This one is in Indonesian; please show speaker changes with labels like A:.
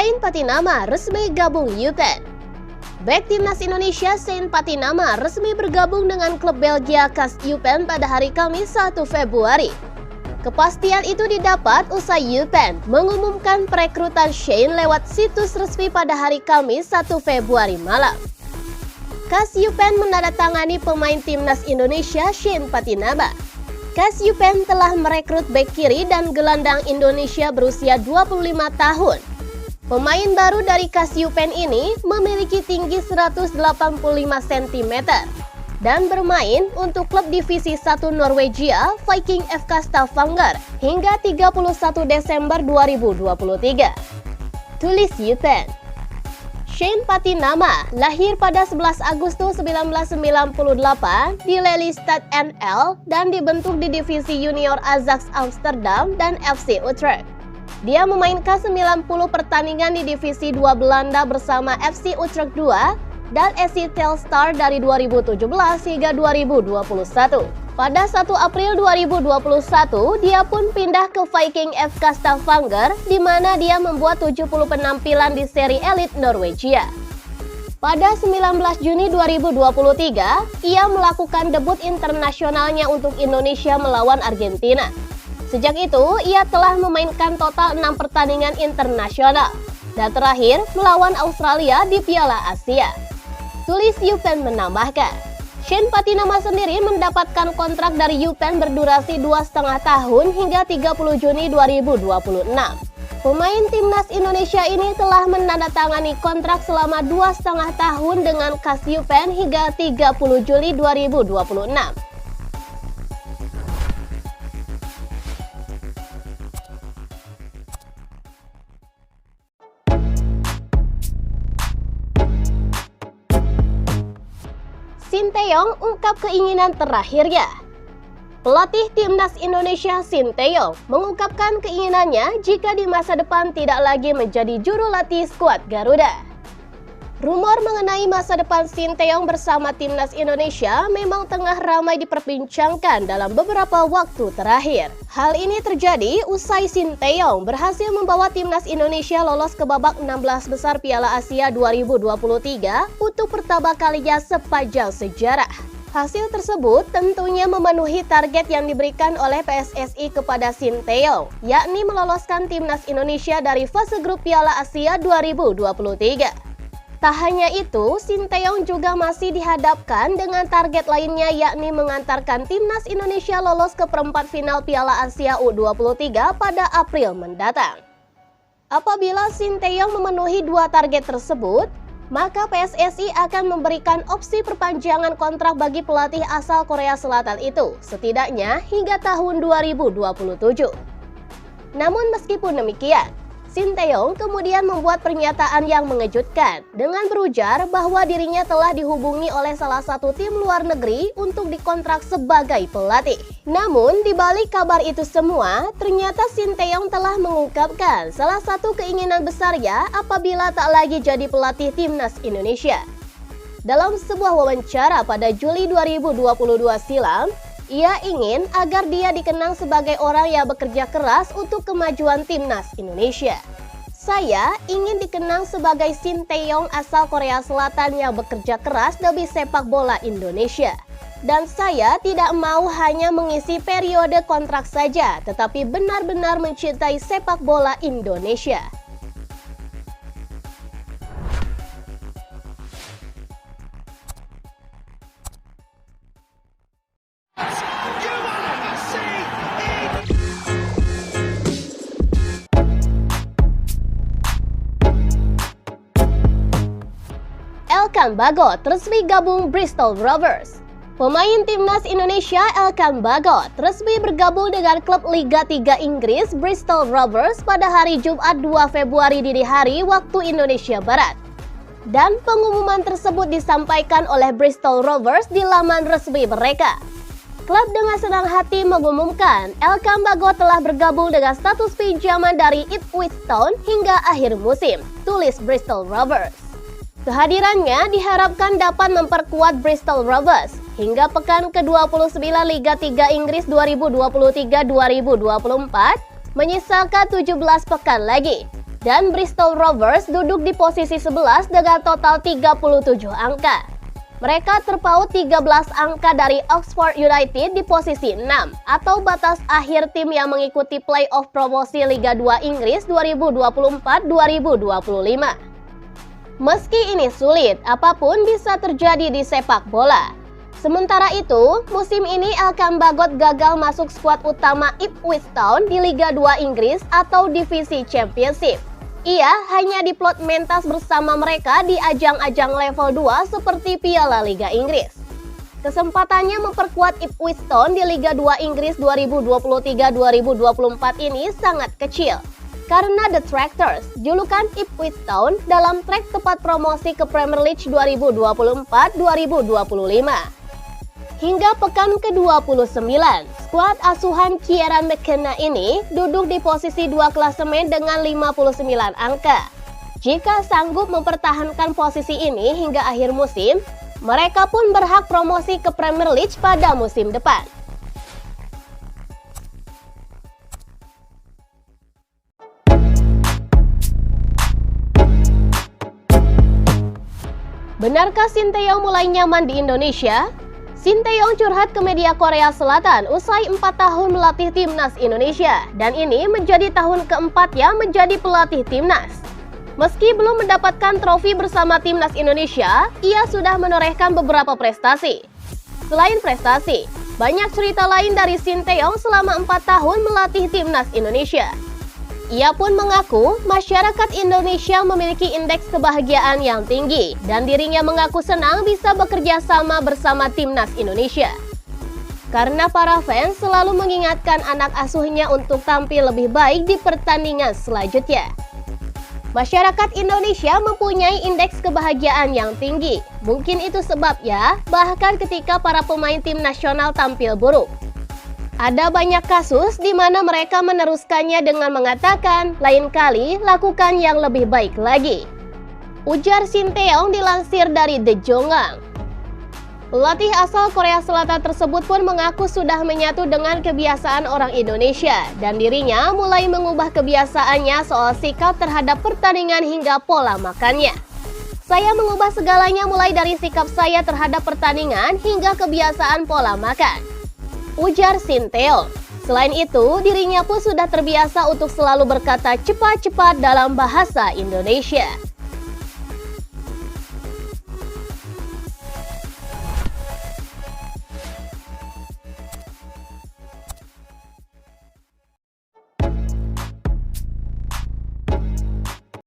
A: Shane Patinama resmi gabung UPenn. Bek timnas Indonesia Shane Patinama resmi bergabung dengan klub Belgia KAS UPenn pada hari Kamis 1 Februari. Kepastian itu didapat usai UPenn mengumumkan perekrutan Shane lewat situs resmi pada hari Kamis 1 Februari malam. KAS UPenn menandatangani pemain timnas Indonesia Shane Patinama. KAS UPenn telah merekrut bek kiri dan gelandang Indonesia berusia 25 tahun. Pemain baru dari KAS UPenn ini memiliki tinggi 185 cm dan bermain untuk klub divisi 1 Norwegia Viking FK Stavanger hingga 31 Desember 2023. Tulis UPenn. Shane Patinama lahir pada 11 Agustus 1998 di Lelystad NL dan dibentuk di divisi junior Ajax Amsterdam dan FC Utrecht. Dia memainkan 90 pertandingan di divisi 2 Belanda bersama FC Utrecht 2 dan SC Telstar dari 2017 hingga 2021. Pada 1 April 2021, dia pun pindah ke Viking FK Stavanger di mana dia membuat 70 penampilan di seri elit Norwegia. Pada 19 Juni 2023, ia melakukan debut internasionalnya untuk Indonesia melawan Argentina. Sejak itu, ia telah memainkan total 6 pertandingan internasional dan terakhir melawan Australia di Piala Asia. Tulis UPenn menambahkan, Shane Patinama sendiri mendapatkan kontrak dari UPenn berdurasi 2,5 tahun hingga 30 Juni 2026. Pemain timnas Indonesia ini telah menandatangani kontrak selama 2,5 tahun dengan KAS UPenn hingga 30 Juli 2026. Sinteyong ungkap keinginan terakhirnya. Pelatih timnas Indonesia Sinteyong mengungkapkan keinginannya jika di masa depan tidak lagi menjadi juru latih skuad Garuda. Rumor mengenai masa depan Sinteyong bersama timnas Indonesia memang tengah ramai diperbincangkan dalam beberapa waktu terakhir. Hal ini terjadi usai Sinteyong berhasil membawa timnas Indonesia lolos ke babak 16 besar Piala Asia 2023 untuk pertama kalinya sepanjang sejarah. Hasil tersebut tentunya memenuhi target yang diberikan oleh PSSI kepada Sinteyong, yakni meloloskan timnas Indonesia dari fase grup Piala Asia 2023. Tak hanya itu, Sinteyong juga masih dihadapkan dengan target lainnya yakni mengantarkan timnas Indonesia lolos ke perempat final Piala Asia U23 pada April mendatang. Apabila Sinteyong memenuhi dua target tersebut, maka PSSI akan memberikan opsi perpanjangan kontrak bagi pelatih asal Korea Selatan itu, setidaknya hingga tahun 2027. Namun meskipun demikian, Sinteyong kemudian membuat pernyataan yang mengejutkan dengan berujar bahwa dirinya telah dihubungi oleh salah satu tim luar negeri untuk dikontrak sebagai pelatih. Namun di balik kabar itu semua, ternyata Sinteyong telah mengungkapkan salah satu keinginan besarnya apabila tak lagi jadi pelatih timnas Indonesia. Dalam sebuah wawancara pada Juli 2022 silam, ia ingin agar dia dikenang sebagai orang yang bekerja keras untuk kemajuan timnas Indonesia. Saya ingin dikenang sebagai Sinteyong asal Korea Selatan yang bekerja keras demi sepak bola Indonesia. Dan saya tidak mau hanya mengisi periode kontrak saja, tetapi benar-benar mencintai sepak bola Indonesia. Elkan Bagot resmi gabung Bristol Rovers. Pemain timnas Indonesia Elkan Bagot resmi bergabung dengan klub Liga 3 Inggris Bristol Rovers pada hari Jumat 2 Februari dini hari waktu Indonesia Barat. Dan pengumuman tersebut disampaikan oleh Bristol Rovers di laman resmi mereka. Klub dengan senang hati mengumumkan Elkan Bagot telah bergabung dengan status pinjaman dari Ipswich Town hingga akhir musim, tulis Bristol Rovers. Kehadirannya diharapkan dapat memperkuat Bristol Rovers hingga pekan ke-29 Liga 3 Inggris 2023-2024, menyisakan 17 pekan lagi. dan Bristol Rovers duduk di posisi 11 dengan total 37 angka. Mereka terpaut 13 angka dari Oxford United di posisi 6 atau batas akhir tim yang mengikuti playoff promosi Liga 2 Inggris 2024-2025. Meski ini sulit, apapun bisa terjadi di sepak bola. Sementara itu, musim ini Elkan Bagot gagal masuk skuad utama Ipswich Town di Liga 2 Inggris atau Divisi Championship. Ia hanya diplot mentas bersama mereka di ajang-ajang level 2 seperti Piala Liga Inggris. Kesempatannya memperkuat Ipswich Town di Liga 2 Inggris 2023-2024 ini sangat kecil. Karena The Tractors, julukan Ipswich Town dalam trek tepat promosi ke Premier League 2024-2025. Hingga pekan ke-29, skuad asuhan Kieran McKenna ini duduk di posisi 2 klasemen dengan 59 angka. Jika sanggup mempertahankan posisi ini hingga akhir musim, mereka pun berhak promosi ke Premier League pada musim depan. Benarkah Sinteyong mulai nyaman di Indonesia? Sinteyong curhat ke media Korea Selatan usai 4 tahun melatih timnas Indonesia, dan ini menjadi tahun keempatnya menjadi pelatih timnas. Meski belum mendapatkan trofi bersama timnas Indonesia, ia sudah menorehkan beberapa prestasi. Selain prestasi, banyak cerita lain dari Sinteyong selama 4 tahun melatih timnas Indonesia. Ia pun mengaku masyarakat Indonesia memiliki indeks kebahagiaan yang tinggi dan dirinya mengaku senang bisa bekerja sama bersama timnas Indonesia. Karena para fans selalu mengingatkan anak asuhnya untuk tampil lebih baik di pertandingan selanjutnya. Masyarakat Indonesia mempunyai indeks kebahagiaan yang tinggi. Mungkin itu sebabnya bahkan ketika para pemain tim nasional tampil buruk, ada banyak kasus di mana mereka meneruskannya dengan mengatakan, lain kali lakukan yang lebih baik lagi. Ujar Sinteyong dilansir dari The Jongang. Pelatih asal Korea Selatan tersebut pun mengaku sudah menyatu dengan kebiasaan orang Indonesia dan dirinya mulai mengubah kebiasaannya soal sikap terhadap pertandingan hingga pola makannya. Saya mengubah segalanya mulai dari sikap saya terhadap pertandingan hingga kebiasaan pola makan, ujar Sinteyong. Selain itu, dirinya pun sudah terbiasa untuk selalu berkata cepat-cepat dalam bahasa Indonesia.